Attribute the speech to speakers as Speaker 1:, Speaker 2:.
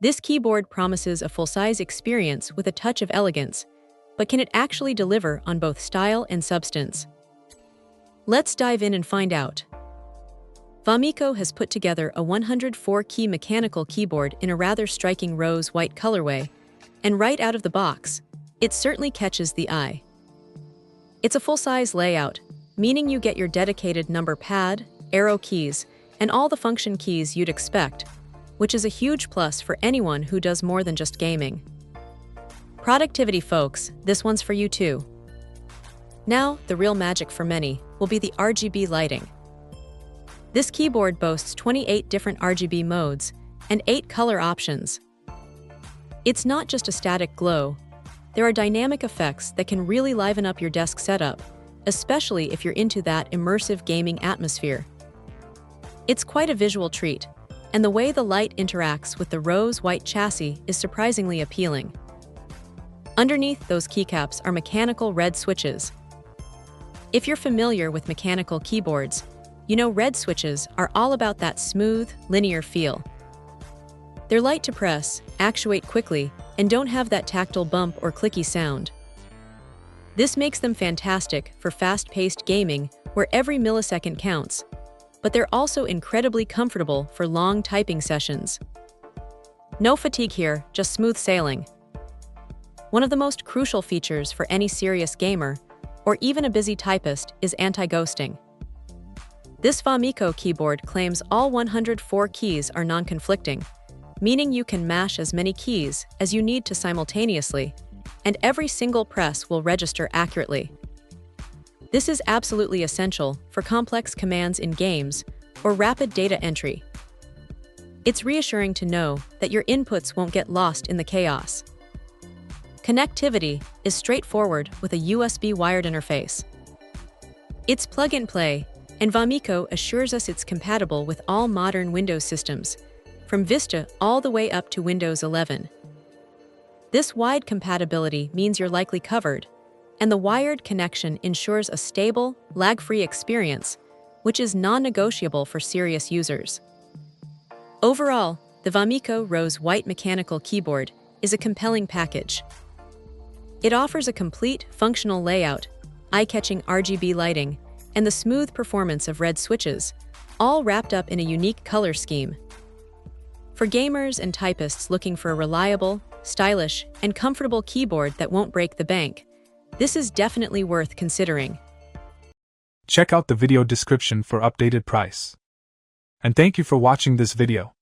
Speaker 1: This keyboard promises a full-size experience with a touch of elegance, but can it actually deliver on both style and substance? Let's dive in and find out. Vomeko has put together a 104-key mechanical keyboard in a rather striking rose-white colorway, and right out of the box, it certainly catches the eye. It's a full-size layout, meaning you get your dedicated number pad, arrow keys, and all the function keys you'd expect, which is a huge plus for anyone who does more than just gaming. Productivity folks, this one's for you too. Now, the real magic for many will be the RGB lighting. This keyboard boasts 28 different RGB modes and 8 color options. It's not just a static glow. There are dynamic effects that can really liven up your desk setup, especially if you're into that immersive gaming atmosphere. It's quite a visual treat, and the way the light interacts with the rose-white chassis is surprisingly appealing. Underneath those keycaps are mechanical red switches. If you're familiar with mechanical keyboards, you know red switches are all about that smooth, linear feel. They're light to press, actuate quickly, and don't have that tactile bump or clicky sound. This makes them fantastic for fast-paced gaming where every millisecond counts, but they're also incredibly comfortable for long typing sessions. No fatigue here, just smooth sailing. One of the most crucial features for any serious gamer, or even a busy typist, is anti-ghosting. This Vomeko keyboard claims all 104 keys are non-conflicting, meaning you can mash as many keys as you need to simultaneously, and every single press will register accurately. This is absolutely essential for complex commands in games or rapid data entry. It's reassuring to know that your inputs won't get lost in the chaos. Connectivity is straightforward with a USB wired interface. It's plug-and-play, and Vomeko assures us it's compatible with all modern Windows systems, from Vista all the way up to Windows 11. This wide compatibility means you're likely covered, and the wired connection ensures a stable, lag-free experience, which is non-negotiable for serious users. Overall, the Vomeko Rose-White mechanical keyboard is a compelling package. It offers a complete, functional layout, eye-catching RGB lighting, and the smooth performance of red switches, all wrapped up in a unique color scheme. For gamers and typists looking for a reliable, stylish, and comfortable keyboard that won't break the bank, this is definitely worth considering.
Speaker 2: Check out the video description for updated price. And thank you for watching this video.